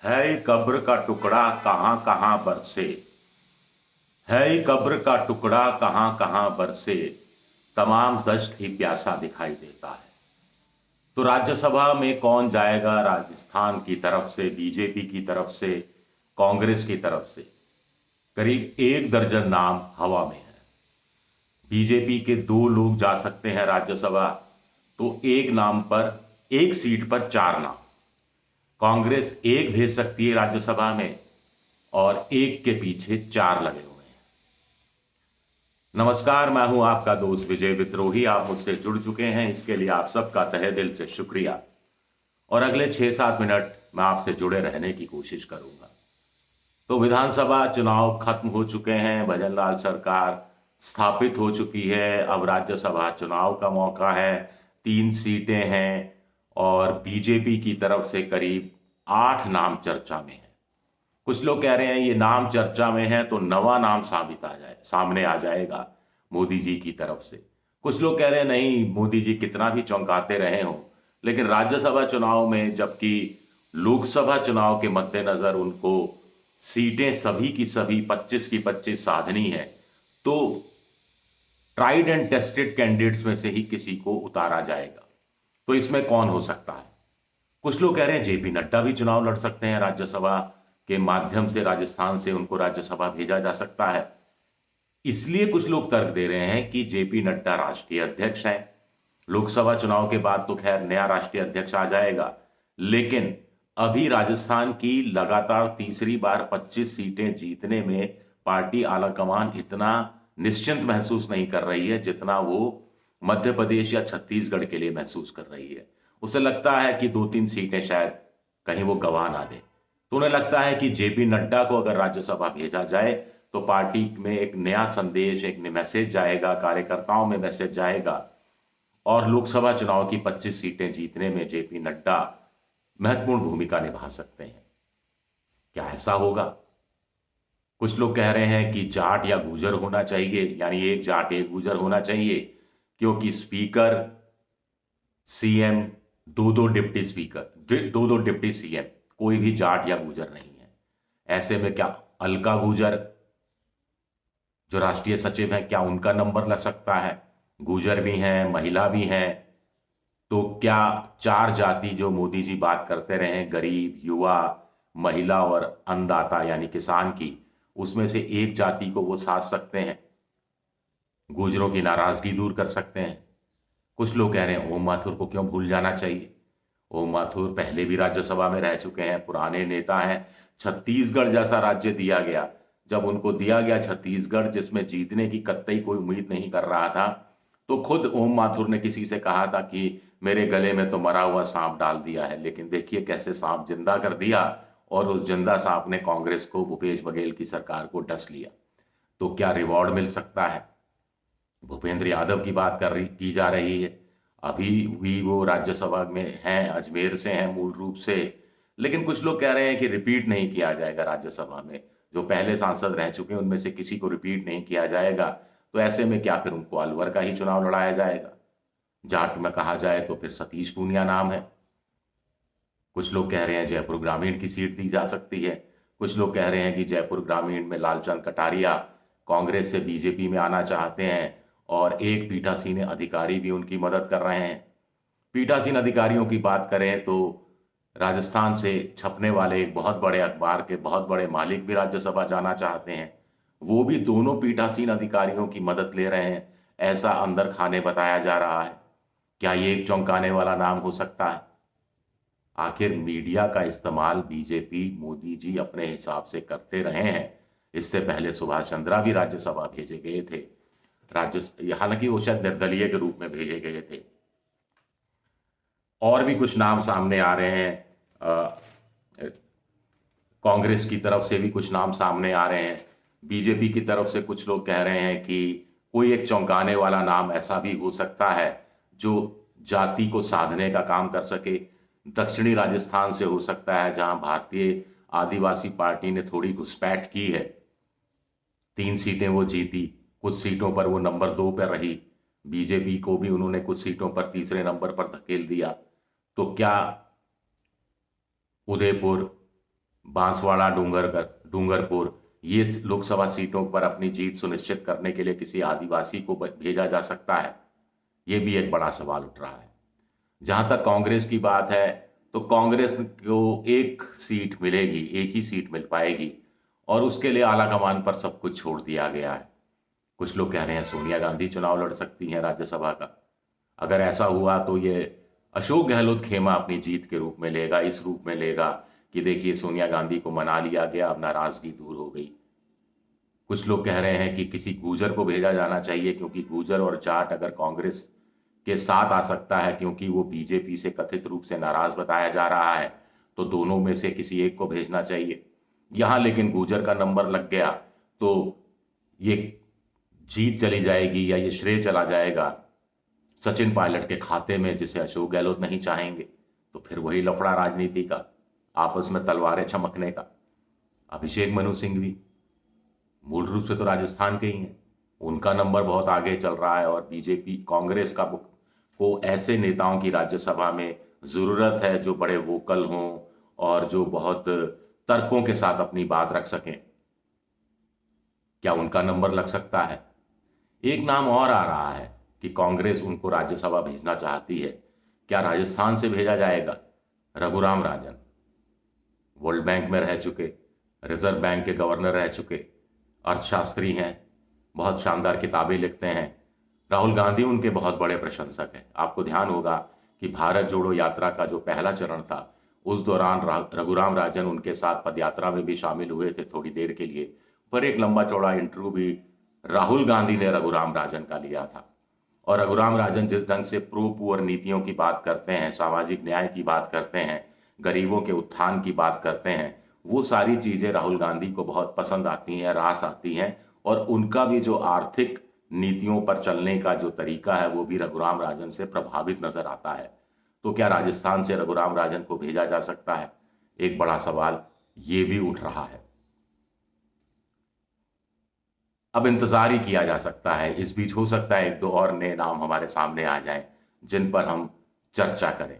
है कब्र का टुकड़ा कहाँ कहाँ बरसे। है कब्र का टुकड़ा कहाँ कहाँ बरसे। तमाम दश्त ही प्यासा दिखाई देता है। तो राज्यसभा में कौन जाएगा? राजस्थान की तरफ से, बीजेपी की तरफ से, कांग्रेस की तरफ से करीब 1 दर्जन नाम हवा में है। बीजेपी के 2 लोग जा सकते हैं राज्यसभा, तो एक नाम पर, एक सीट पर 4 नाम। कांग्रेस एक भेज सकती है राज्यसभा में और एक के पीछे 4 लगे हुए हैं। नमस्कार, मैं हूं आपका दोस्त विजय विद्रोही। आप मुझसे जुड़ चुके हैं, इसके लिए आप सबका तहे दिल से शुक्रिया। और अगले 6-7 मिनट मैं आपसे जुड़े रहने की कोशिश करूंगा। तो विधानसभा चुनाव खत्म हो चुके हैं, भजनलाल सरकार स्थापित हो चुकी है। अब राज्यसभा चुनाव का मौका है। 3 सीटें हैं और बीजेपी की तरफ से करीब 8 नाम चर्चा में है। कुछ लोग कह रहे हैं ये नाम चर्चा में है तो नवा नाम सामने आ जाएगा मोदी जी की तरफ से। कुछ लोग कह रहे हैं नहीं, मोदी जी कितना भी चौंकाते रहे हों, लेकिन राज्यसभा चुनाव में, जबकि लोकसभा चुनाव के मद्देनजर उनको सीटें सभी की सभी 25 की 25 साधनी है, तो ट्राइड एंड टेस्टेड कैंडिडेट्स में से ही किसी को उतारा जाएगा। तो इसमें कौन हो सकता है? कुछ लोग कह रहे हैं जेपी नड्डा भी चुनाव लड़ सकते हैं, राज्यसभा के माध्यम से राजस्थान से उनको राज्यसभा भेजा जा सकता है। इसलिए कुछ लोग तर्क दे रहे हैं कि जेपी नड्डा राष्ट्रीय अध्यक्ष हैं। लोकसभा चुनाव के बाद तो खैर नया राष्ट्रीय अध्यक्ष आ जाएगा, लेकिन अभी राजस्थान की लगातार तीसरी बार 25 सीटें जीतने में पार्टी आलाकमान इतना निश्चिंत महसूस नहीं कर रही है जितना वो मध्य प्रदेश या छत्तीसगढ़ के लिए महसूस कर रही है। उसे लगता है कि 2-3 सीटें शायद कहीं वो गंवा ना दे। तो उन्हें लगता है कि जेपी नड्डा को अगर राज्यसभा भेजा जाए तो पार्टी में एक नया संदेश, एक मैसेज जाएगा, कार्यकर्ताओं में मैसेज जाएगा और लोकसभा चुनाव की 25 सीटें जीतने में जेपी नड्डा महत्वपूर्ण भूमिका निभा सकते हैं। क्या ऐसा होगा? कुछ लोग कह रहे हैं कि जाट या गुर्जर होना चाहिए, यानी एक जाट एक गुर्जर होना चाहिए, क्योंकि speaker, CM, 2-2 deputy speaker, 2-2 deputy CM, कोई भी जाट या गुर्जर नहीं है। ऐसे में क्या अलका गुर्जर जो राष्ट्रीय सचिव हैं, क्या उनका नंबर लग सकता है? गुर्जर भी हैं, महिला भी हैं, तो क्या 4 जाति जो मोदी जी बात करते रहे, गरीब, युवा, महिला और अन्नदाता यानी किसान की, उसमें से एक जाति को वो साध सकते हैं, गुर्जरों की नाराजगी दूर कर सकते हैं? कुछ लोग कह रहे हैं ओम माथुर को क्यों भूल जाना चाहिए। ओम माथुर पहले भी राज्यसभा में रह चुके हैं, पुराने नेता हैं। छत्तीसगढ़ जैसा राज्य दिया गया, जब उनको दिया गया छत्तीसगढ़, जिसमें जीतने की कतई कोई उम्मीद नहीं कर रहा था, तो खुद ओम माथुर ने किसी से कहा था कि मेरे गले में तो मरा हुआ सांप डाल दिया है, लेकिन देखिए कैसे सांप जिंदा कर दिया और उस जिंदा सांप ने कांग्रेस को, भूपेश बघेल की सरकार को डस लिया। तो क्या रिवॉर्ड मिल सकता है? भूपेंद्र यादव की बात की जा रही है। अभी भी वो राज्यसभा में हैं, अजमेर से हैं मूल रूप से, लेकिन कुछ लोग कह रहे हैं कि रिपीट नहीं किया जाएगा राज्यसभा में। जो पहले सांसद रह चुके हैं उनमें से किसी को रिपीट नहीं किया जाएगा। तो ऐसे में क्या फिर उनको अलवर का ही चुनाव लड़ाया जाएगा? जाट में कहा जाए तो फिर सतीश पूनिया नाम है। कुछ लोग कह रहे हैं जयपुर ग्रामीण की सीट दी जा सकती है। कुछ लोग कह रहे हैं कि जयपुर ग्रामीण में लालचंद कटारिया कांग्रेस से बीजेपी में आना चाहते हैं और एक पीठासीन अधिकारी भी उनकी मदद कर रहे हैं। पीठासीन अधिकारियों की बात करें तो राजस्थान से छपने वाले एक बहुत बड़े अखबार के बहुत बड़े मालिक भी राज्यसभा जाना चाहते हैं। वो भी दोनों पीठासीन अधिकारियों की मदद ले रहे हैं, ऐसा अंदर खाने बताया जा रहा है। क्या ये एक चौंकाने वाला नाम हो सकता है? आखिर मीडिया का इस्तेमाल बीजेपी, मोदी जी अपने हिसाब से करते रहे हैं। इससे पहले सुभाष चंद्रा भी राज्यसभा भेजे गए थे, हालांकि वो शायद निर्दलीय के रूप में भेजे गए थे। और भी कुछ नाम सामने आ रहे हैं, कांग्रेस की तरफ से भी कुछ नाम सामने आ रहे हैं। बीजेपी की तरफ से कुछ लोग कह रहे हैं कि कोई एक चौंकाने वाला नाम ऐसा भी हो सकता है जो जाति को साधने का काम कर सके। दक्षिणी राजस्थान से हो सकता है, जहां भारतीय आदिवासी पार्टी ने थोड़ी घुसपैठ की है। 3 सीटें वो जीती, कुछ सीटों पर वो नंबर 2 पर रही। बीजेपी को भी उन्होंने कुछ सीटों पर तीसरे नंबर पर धकेल दिया। तो क्या उदयपुर, बांसवाड़ा, डूंगरपुर, ये लोकसभा सीटों पर अपनी जीत सुनिश्चित करने के लिए किसी आदिवासी को भेजा जा सकता है? ये भी एक बड़ा सवाल उठ रहा है। जहां तक कांग्रेस की बात है, तो कांग्रेस को एक सीट मिलेगी, एक ही सीट मिल पाएगी, और उसके लिए आला कमान पर सब कुछ छोड़ दिया गया है। कुछ लोग कह रहे हैं सोनिया गांधी चुनाव लड़ सकती हैं राज्यसभा का। अगर ऐसा हुआ तो ये अशोक गहलोत खेमा अपनी जीत के रूप में लेगा, इस रूप में लेगा कि देखिए सोनिया गांधी को मना लिया गया, अब नाराजगी दूर हो गई। कुछ लोग कह रहे हैं कि किसी गूजर को भेजा जाना चाहिए, क्योंकि गूजर और जाट अगर कांग्रेस के साथ आ सकता है, क्योंकि वो बीजेपी से कथित रूप से नाराज बताया जा रहा है, तो दोनों में से किसी एक को भेजना चाहिए। यहां लेकिन गूजर का नंबर लग गया तो ये जीत चली जाएगी या ये श्रेय चला जाएगा सचिन पायलट के खाते में, जिसे अशोक गहलोत नहीं चाहेंगे। तो फिर वही लफड़ा राजनीति का, आपस में तलवारें चमकने का। अभिषेक मनु सिंघवी मूल रूप से तो राजस्थान के ही हैं, उनका नंबर बहुत आगे चल रहा है, और बीजेपी कांग्रेस को ऐसे नेताओं की राज्यसभा में ज़रूरत है जो बड़े वोकल हों और जो बहुत तर्कों के साथ अपनी बात रख सकें। क्या उनका नंबर लग सकता है? एक नाम और आ रहा है कि कांग्रेस उनको राज्यसभा भेजना चाहती है। क्या राजस्थान से भेजा जाएगा? रघुराम राजन वर्ल्ड बैंक में रह चुके, रिजर्व बैंक के गवर्नर रह चुके, अर्थशास्त्री हैं, बहुत शानदार किताबें लिखते हैं। राहुल गांधी उनके बहुत बड़े प्रशंसक हैं। आपको ध्यान होगा कि भारत जोड़ो यात्रा का जो पहला चरण था, उस दौरान रघुराम राजन उनके साथ पदयात्रा में भी शामिल हुए थे थोड़ी देर के लिए, पर एक लंबा चौड़ा इंटरव्यू भी राहुल गांधी ने रघुराम राजन का लिया था। और रघुराम राजन जिस ढंग से प्रो पुअर नीतियों की बात करते हैं, सामाजिक न्याय की बात करते हैं, गरीबों के उत्थान की बात करते हैं, वो सारी चीज़ें राहुल गांधी को बहुत पसंद आती हैं, रास आती हैं। और उनका भी जो आर्थिक नीतियों पर चलने का जो तरीका है, वो भी रघुराम राजन से प्रभावित नजर आता है। तो क्या राजस्थान से रघुराम राजन को भेजा जा सकता है? एक बड़ा सवाल ये भी उठ रहा है। अब इंतजार ही किया जा सकता है। इस बीच हो सकता है एक दो और नए नाम हमारे सामने आ जाएं, जिन पर हम चर्चा करें।